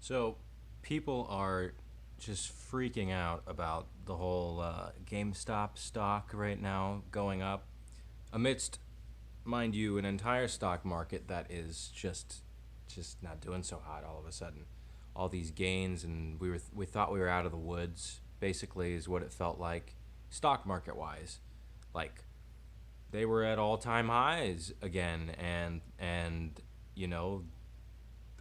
So, people are just freaking out about the whole GameStop stock right now going up, amidst, mind you, an entire stock market that is just not doing so hot all of a sudden. All these gains, and we thought we were out of the woods. Basically, is what it felt like, stock market wise. Like they were at all time highs again, and you know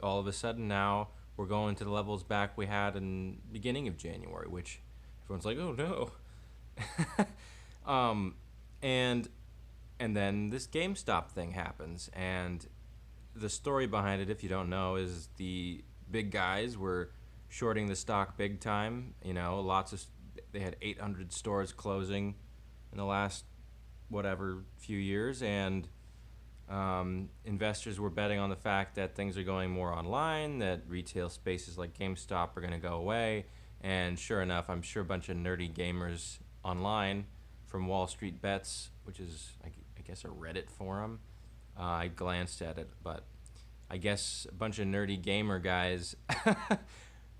all of a sudden now we're going to the levels back we had in beginning of January, which everyone's like, oh no. um, and and then this GameStop thing happens, and the story behind it, if you don't know, is the big guys were shorting the stock big time. Lots of they had 800 stores closing in the last whatever few years, and investors were betting on the fact that things are going more online, that retail spaces like GameStop are going to go away. And sure enough, I'm sure a bunch of nerdy gamers online from Wall Street Bets, which is, I guess, a Reddit forum. I glanced at it, but I guess a bunch of nerdy gamer guys,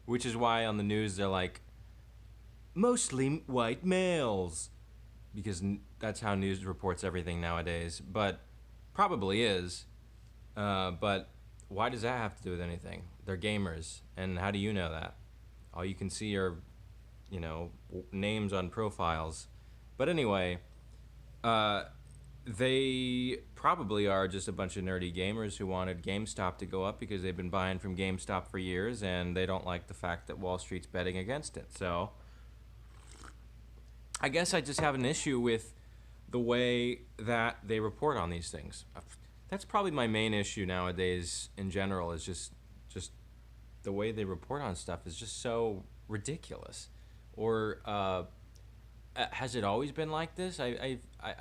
which is why on the news they're like, mostly white males, because that's how news reports everything nowadays. But probably is. But why does that have to do with anything? They're gamers, and how do you know that? All you can see are, names on profiles. But anyway, they probably are just a bunch of nerdy gamers who wanted GameStop to go up because they've been buying from GameStop for years, and they don't like the fact that Wall Street's betting against it. So I guess I just have an issue with the way that they report on these things. That's probably my main issue nowadays in general, is just the way they report on stuff is just so ridiculous. Or has it always been like this? I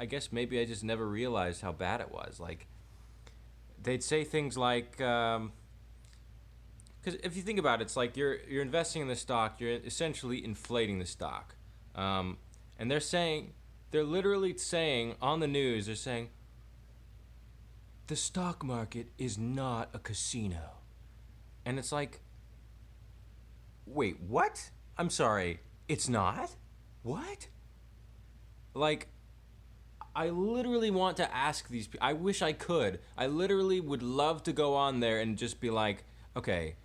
guess maybe I just never realized how bad it was. Like, they'd say things like, because if you think about it, it's like you're investing in the stock, you're essentially inflating the stock. And they're literally saying on the news, they're saying, the stock market is not a casino. And it's like, wait, what? I'm sorry, it's not? What? Like, I literally want to ask these people. I wish I could. I literally would love to go on there and just be like, okay,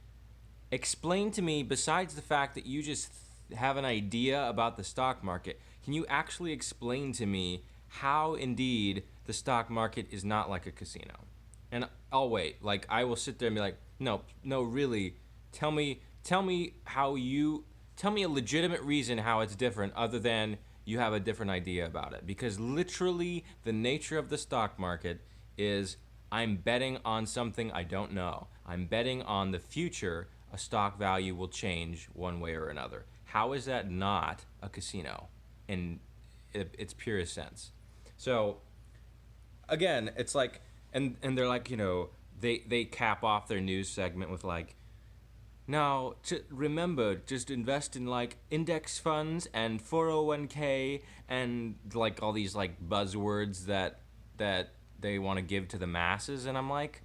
explain to me, besides the fact that you just have an idea about the stock market, can you actually explain to me how indeed the stock market is not like a casino? And I'll wait. Like, I will sit there and be like, no, really, tell me tell me a legitimate reason how it's different, other than you have a different idea about it. Because literally the nature of the stock market is, I'm betting on something I don't know. I'm betting on the future a stock value will change one way or another. How is that not a casino in its purest sense? So again, it's like, and they're like, they cap off their news segment with like, now, remember, just invest in like index funds and 401k and like all these like buzzwords that they want to give to the masses. And I'm like,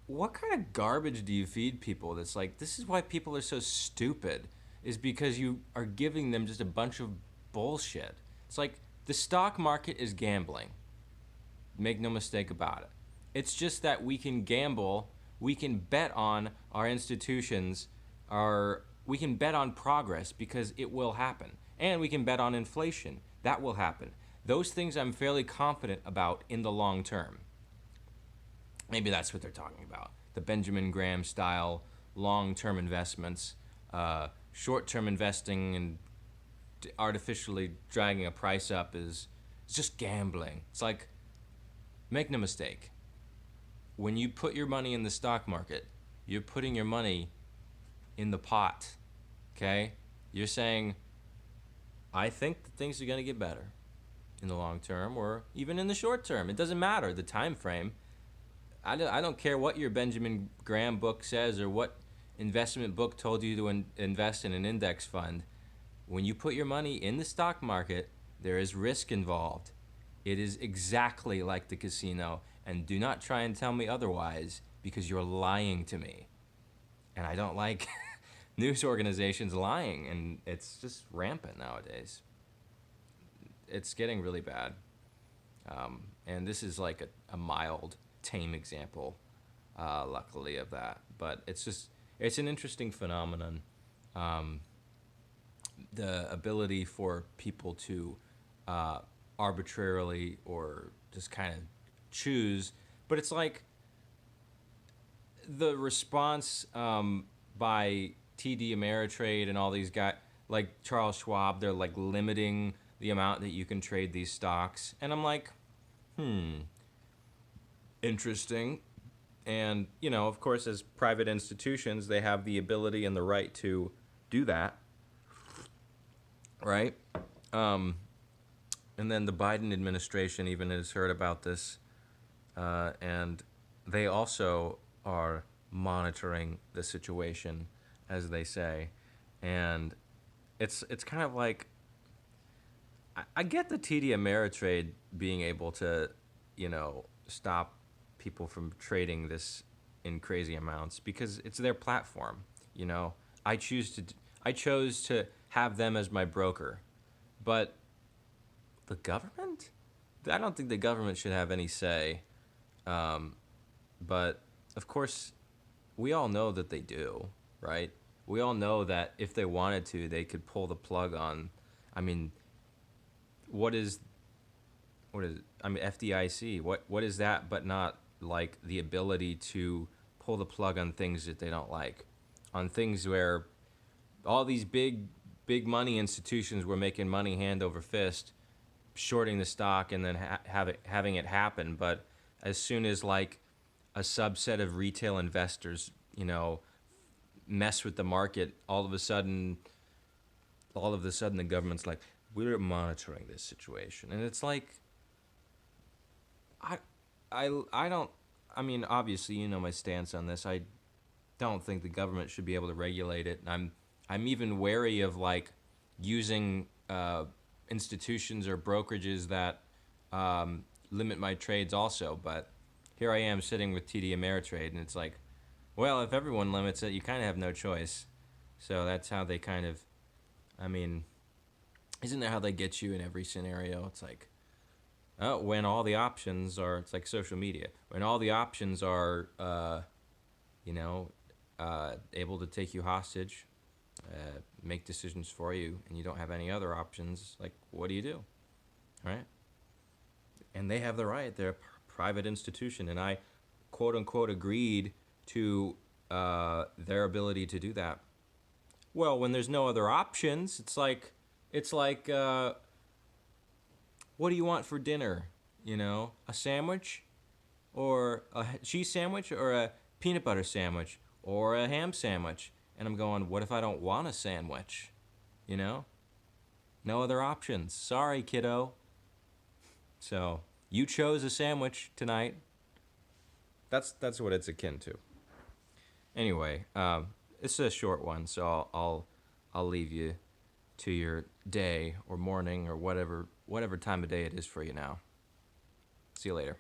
what kind of garbage do you feed people that's like, this is why people are so stupid, is because you are giving them just a bunch of bullshit. It's like, the stock market is gambling. Make no mistake about it. It's just that we can gamble, we can bet on our institutions, we can bet on progress because it will happen. And we can bet on inflation. That will happen. Those things I'm fairly confident about in the long term. Maybe that's what they're talking about. The Benjamin Graham style long-term investments, short-term investing and artificially dragging a price up is just gambling. It's like, make no mistake, when you put your money in the stock market, you're putting your money in the pot, okay? You're saying, I think that things are going to get better in the long term, or even in the short term. It doesn't matter, the time frame. I don't care what your Benjamin Graham book says or what investment book told you to invest in an index fund. When you put your money in the stock market, there is risk involved. It is exactly like the casino, and do not try and tell me otherwise, because you're lying to me. And I don't like news organizations lying, and it's just rampant nowadays. It's getting really bad. And this is like a mild, tame example, luckily, of that. But it's an interesting phenomenon. Um, the ability for people to uh, arbitrarily or just kind of choose. But it's like the response by TD Ameritrade and all these guys, like Charles Schwab, they're like limiting the amount that you can trade these stocks. And I'm like, interesting. And, of course, as private institutions, they have the ability and the right to do that, right? And then the Biden administration even has heard about this, and they also are monitoring the situation, as they say. And it's kind of like, I get the TD Ameritrade being able to, stop people from trading this in crazy amounts because it's their platform. You know, I choose to, I chose to have them as my broker, but the government, I don't think the government should have any say. Um, but of course, we all know that they do, right? We all know that if they wanted to, they could pull the plug on. I mean, what is I mean, FDIC? What is that? But not like the ability to pull the plug on things that they don't like, on things where all these big money institutions were making money hand over fist, shorting the stock and then having it happen. But as soon as like a subset of retail investors, mess with the market, all of a sudden the government's like, we're monitoring this situation. And it's like, I, I don't, I mean, obviously, my stance on this. I don't think the government should be able to regulate it. I'm even wary of like using institutions or brokerages that limit my trades also. But here I am sitting with TD Ameritrade, and it's like, well, if everyone limits it, you kind of have no choice. So that's how they kind of, I mean, isn't that how they get you in every scenario? It's like, oh, when all the options are, it's like social media. When all the options are, you know, able to take you hostage, make decisions for you, and you don't have any other options, like, what do you do? Right? And they have the right. They're a private institution, and I, quote unquote, agreed to their ability to do that. Well, when there's no other options, it's like, what do you want for dinner? A sandwich, or a cheese sandwich, or a peanut butter sandwich, or a ham sandwich. And I'm going, what if I don't want a sandwich? You know? No other options. Sorry, kiddo. So you chose a sandwich tonight. That's what it's akin to. Anyway, it's a short one, so I'll leave you to your day or morning or whatever time of day it is for you now. See you later.